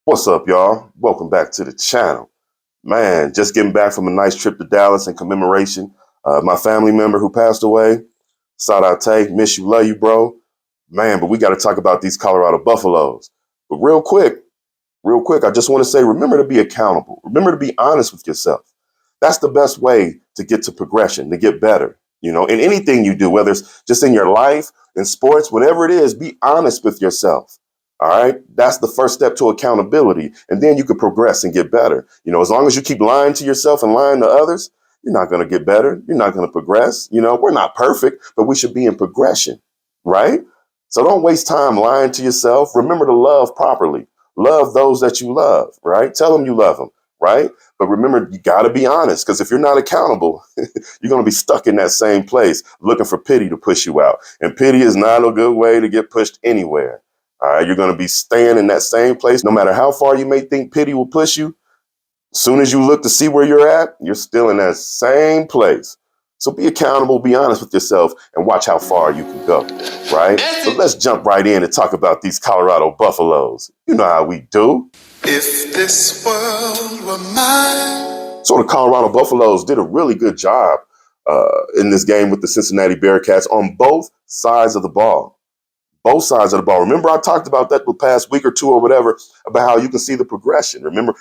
What's up, y'all? Welcome back to the channel. Man, just getting back from a nice trip to Dallas in commemoration of my family member who passed away. Sadate, miss you, love you, bro. Man, but we got to talk about these Colorado Buffaloes. But real quick, I just want to say, remember to be accountable. Remember to be honest with yourself. That's the best way to get to progression, to get better. In anything you do, whether it's just in your life, in sports, whatever it is, be honest with yourself. All right. That's the first step to accountability. And then you can progress and get better. As long as you keep lying to yourself and lying to others, you're not going to get better. You're not going to progress. We're not perfect, but we should be in progression. Right. So don't waste time lying to yourself. Remember to love properly. Love those that you love. Right. Tell them you love them. Right. But remember, you got to be honest, because if you're not accountable, you're going to be stuck in that same place looking for pity to push you out. And pity is not a good way to get pushed anywhere. All right, you're going to be staying in that same place. No matter how far you may think pity will push you, as soon as you look to see where you're at, you're still in that same place. So be accountable, be honest with yourself, and watch how far you can go, right? But let's jump right in and talk about these Colorado Buffaloes. You know how we do. If this world were mine. So the Colorado Buffaloes did a really good job in this game with the Cincinnati Bearcats on both sides of the ball. Both sides of the ball. Remember, I talked about that the past week or two or whatever, about how you can see the progression. Remember,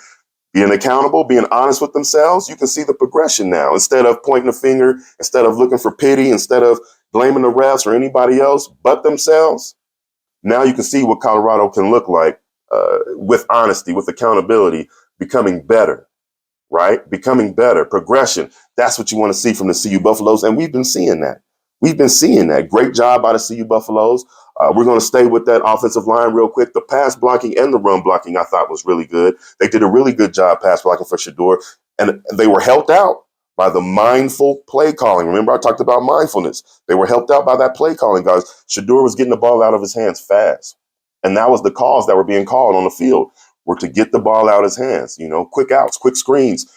being accountable, being honest with themselves, you can see the progression now. Instead of pointing a finger, instead of looking for pity, instead of blaming the refs or anybody else but themselves, now you can see what Colorado can look like with honesty, with accountability, becoming better, right? Becoming better, progression. That's what you want to see from the CU Buffaloes, and we've been seeing that. We've been seeing that. Great job by the CU Buffaloes. We're going to stay with that offensive line real quick. The pass blocking and the run blocking I thought was really good. They did a really good job pass blocking for Shedeur, and they were helped out by the mindful play calling. Remember, I talked about mindfulness. They were helped out by that play calling, guys. Shedeur was getting the ball out of his hands fast, and that was the calls that were being called on the field, were to get the ball out of his hands. Quick outs, quick screens,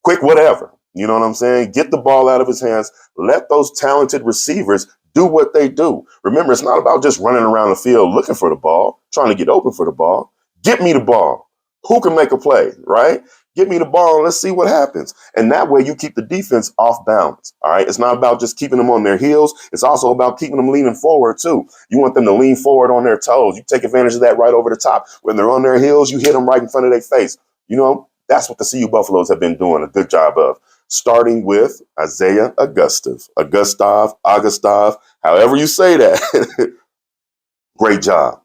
quick whatever. You know what I'm saying? Get the ball out of his hands. Let those talented receivers do what they do. Remember, it's not about just running around the field looking for the ball, trying to get open for the ball. Get me the ball. Who can make a play, right? Get me the ball and let's see what happens. And that way you keep the defense off balance, all right? It's not about just keeping them on their heels. It's also about keeping them leaning forward, too. You want them to lean forward on their toes. You take advantage of that right over the top. When they're on their heels, you hit them right in front of their face. That's what the CU Buffaloes have been doing a good job of. Starting with Isaiah Augustov, however you say that. Great job.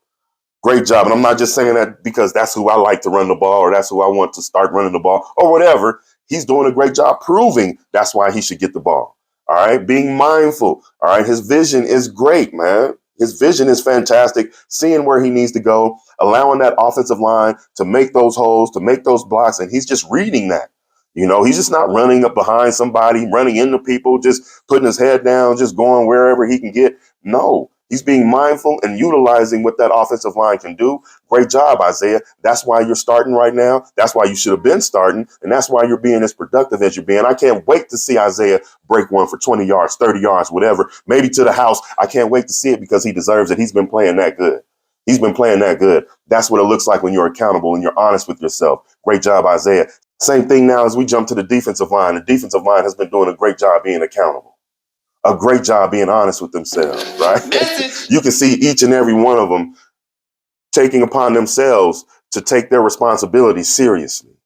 Great job. And I'm not just saying that because that's who I like to run the ball or that's who I want to start running the ball or whatever. He's doing a great job proving that's why he should get the ball. All right. Being mindful. All right. His vision is great, man. His vision is fantastic. Seeing where he needs to go, allowing that offensive line to make those holes, to make those blocks. And he's just reading that. He's just not running up behind somebody, running into people, just putting his head down, just going wherever he can get. No, he's being mindful and utilizing what that offensive line can do. Great job, Isaiah. That's why you're starting right now. That's why you should have been starting. And that's why you're being as productive as you're being. I can't wait to see Isaiah break one for 20 yards, 30 yards, whatever, maybe to the house. I can't wait to see it because he deserves it. He's been playing that good. He's been playing that good. That's what it looks like when you're accountable and you're honest with yourself. Great job, Isaiah. Same thing now as we jump to the defensive line. The defensive line has been doing a great job being accountable, a great job being honest with themselves, right? You can see each and every one of them taking upon themselves to take their responsibility seriously.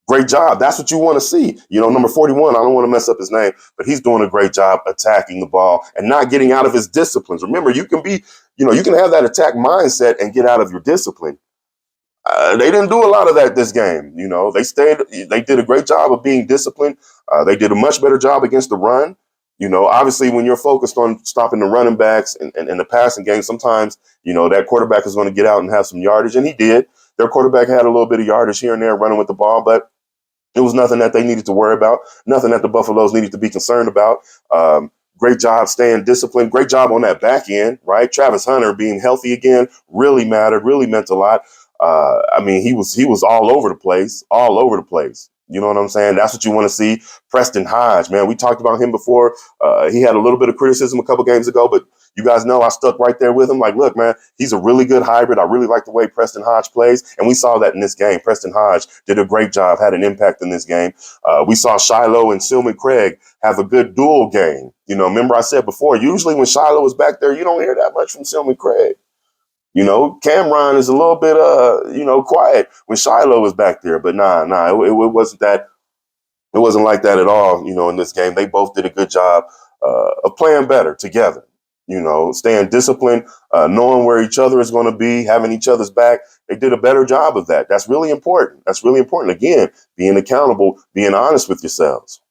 Great job. That's what you want to see. Number 41, I don't want to mess up his name, but he's doing a great job attacking the ball and not getting out of his disciplines. Remember, you can have that attack mindset and get out of your discipline. They didn't do a lot of that this game. They did a great job of being disciplined. They did a much better job against the run. Obviously when you're focused on stopping the running backs and the passing game, sometimes, that quarterback is going to get out and have some yardage. And he did. Their quarterback had a little bit of yardage here and there running with the ball, but it was nothing that they needed to worry about. Nothing that the Buffaloes needed to be concerned about. Great job staying disciplined. Great job on that back end, right? Travis Hunter being healthy again really mattered, really meant a lot. He was all over the place, You know what I'm saying? That's what you want to see. Preston Hodge, man, we talked about him before. He had a little bit of criticism a couple games ago, but you guys know I stuck right there with him. Like, look, man, he's a really good hybrid. I really like the way Preston Hodge plays. And we saw that in this game. Preston Hodge did a great job, had an impact in this game. We saw Shiloh and Silman Craig have a good dual game. You know, remember I said before, usually when Shiloh is back there, you don't hear that much from Silman Craig. You know, Cameron is a little bit, quiet when Shiloh is back there. But it wasn't that. It wasn't like that at all. You know, in this game, they both did a good job of playing better together. You know, staying disciplined, knowing where each other is going to be, having each other's back. They did a better job of that. That's really important. That's really important. Again, being accountable, being honest with yourselves.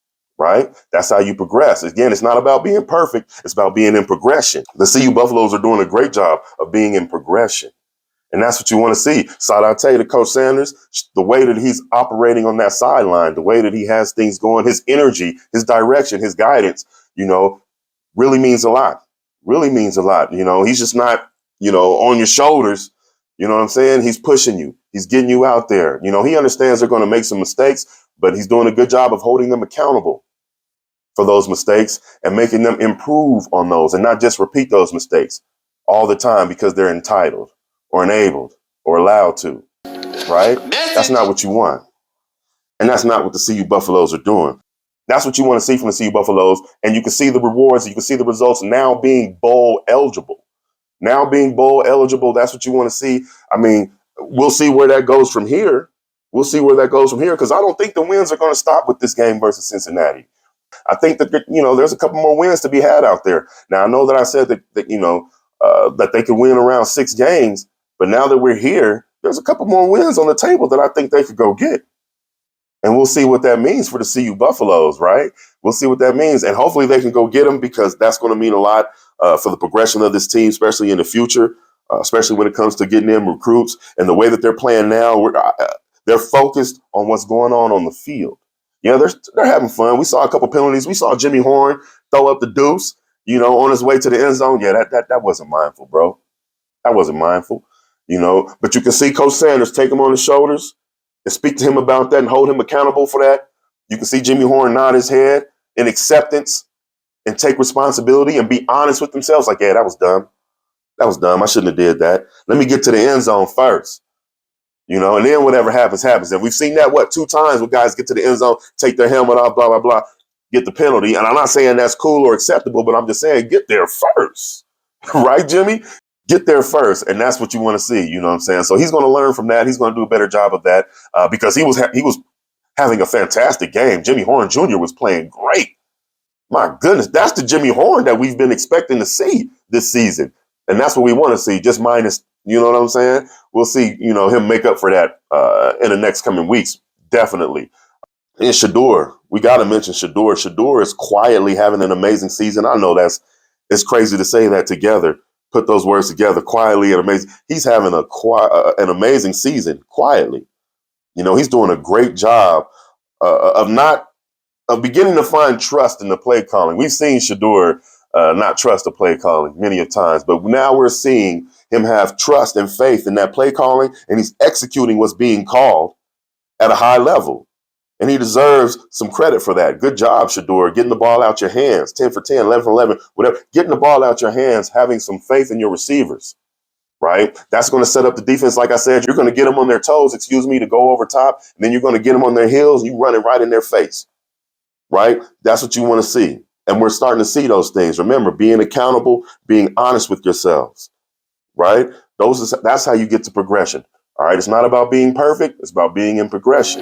Right? That's how you progress. Again, it's not about being perfect. It's about being in progression. The CU Buffaloes are doing a great job of being in progression. And that's what you want to see. So I tell you, to Coach Sanders, the way that he's operating on that sideline, the way that he has things going, his energy, his direction, his guidance, you know, really means a lot. Really means a lot. You know, he's just not, on your shoulders. You know what I'm saying? He's pushing you. He's getting you out there. You know, he understands they're going to make some mistakes, but he's doing a good job of holding them accountable for those mistakes and making them improve on those and not just repeat those mistakes all the time because they're entitled or enabled or allowed to, right? That's not what you want. And that's not what the CU Buffaloes are doing. That's what you want to see from the CU Buffaloes. And you can see the rewards, you can see the results now being bowl eligible. Now being bowl eligible, that's what you want to see. I mean, we'll see where that goes from here. We'll see where that goes from here because I don't think the wins are going to stop with this game versus Cincinnati. I think that, there's a couple more wins to be had out there. Now, I know that I said that that they could win around 6 games, but now that we're here, there's a couple more wins on the table that I think they could go get. And we'll see what that means for the CU Buffaloes, right? We'll see what that means. And hopefully they can go get them because that's going to mean a lot for the progression of this team, especially in the future, especially when it comes to getting them recruits. And the way that they're playing now, they're focused on what's going on the field. Yeah, they're having fun. We saw a couple penalties. We saw Jimmy Horn throw up the deuce, on his way to the end zone. Yeah, that wasn't mindful, bro. That wasn't mindful, But you can see Coach Sanders take him on his shoulders and speak to him about that and hold him accountable for that. You can see Jimmy Horn nod his head in acceptance and take responsibility and be honest with themselves. Like, yeah, that was dumb. That was dumb. I shouldn't have did that. Let me get to the end zone first. And then whatever happens, happens. And we've seen that, 2 times when guys get to the end zone, take their helmet off, blah, blah, blah, get the penalty. And I'm not saying that's cool or acceptable, but I'm just saying get there first. Right, Jimmy? Get there first. And that's what you want to see. You know what I'm saying? So he's going to learn from that. He's going to do a better job of that because he was having a fantastic game. Jimmy Horn Jr. was playing great. My goodness, that's the Jimmy Horn that we've been expecting to see this season. And that's what we want to see, just minus, you know what I'm saying? We'll see, him make up for that in the next coming weeks, definitely. And Shador, we got to mention Shador. Shador is quietly having an amazing season. I know it's crazy to say that together, put those words together, quietly and amazing. He's having an amazing season, quietly. He's doing a great job of beginning to find trust in the play calling. We've seen Shador not trust the play calling many of times, but now we're seeing him have trust and faith in that play calling, and he's executing what's being called at a high level. And he deserves some credit for that. Good job, Shador, getting the ball out your hands, 10 for 10, 11 for 11, whatever. Getting the ball out your hands, having some faith in your receivers, right? That's going to set up the defense. Like I said, you're going to get them on their toes, to go over top, and then you're going to get them on their heels, and you run it right in their face, right? That's what you want to see. And we're starting to see those things. Remember, being accountable, being honest with yourselves, right? That's how you get to progression. All right. It's not about being perfect. It's about being in progression.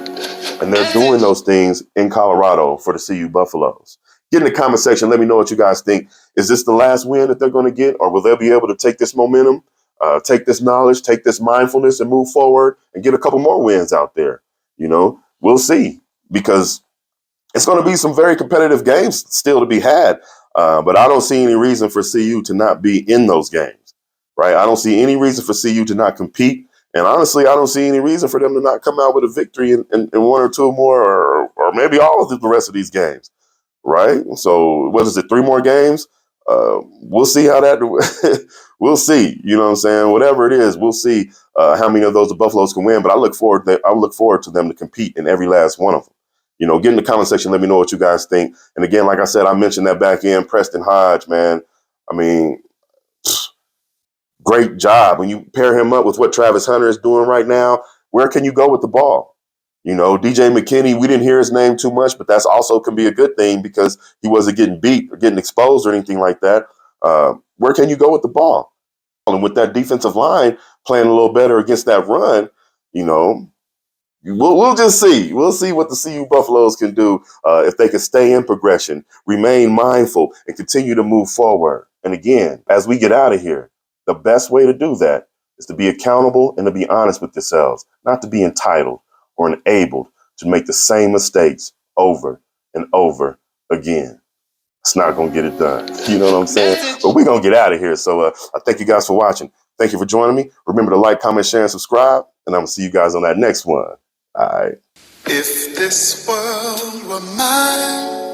And they're doing those things in Colorado for the CU Buffaloes. Get in the comment section. Let me know what you guys think. Is this the last win that they're going to get? Or will they be able to take this momentum, take this knowledge, take this mindfulness and move forward and get a couple more wins out there? We'll see, because it's going to be some very competitive games still to be had. But I don't see any reason for CU to not be in those games, right? I don't see any reason for CU to not compete. And honestly, I don't see any reason for them to not come out with a victory in 1 or 2 more or maybe all of the rest of these games, right? So what is it, 3 more games? We'll see how that – we'll see, you know what I'm saying? Whatever it is, we'll see how many of those the Buffaloes can win. But I look forward to them to compete in every last one of them. Get in the comment section. Let me know what you guys think. And again, like I said, I mentioned that back end, Preston Hodge, man. I mean, great job. When you pair him up with what Travis Hunter is doing right now, where can you go with the ball? DJ McKinney, we didn't hear his name too much, but that's also can be a good thing because he wasn't getting beat or getting exposed or anything like that. Where can you go with the ball? And with that defensive line playing a little better against that run, we'll just see. We'll see what the CU Buffaloes can do if they can stay in progression, remain mindful, and continue to move forward. And again, as we get out of here, the best way to do that is to be accountable and to be honest with yourselves, not to be entitled or enabled to make the same mistakes over and over again. It's not going to get it done. You know what I'm saying? But we're going to get out of here. So I thank you guys for watching. Thank you for joining me. Remember to like, comment, share, and subscribe. And I'm going to see you guys on that next one. All right. If this world were mine.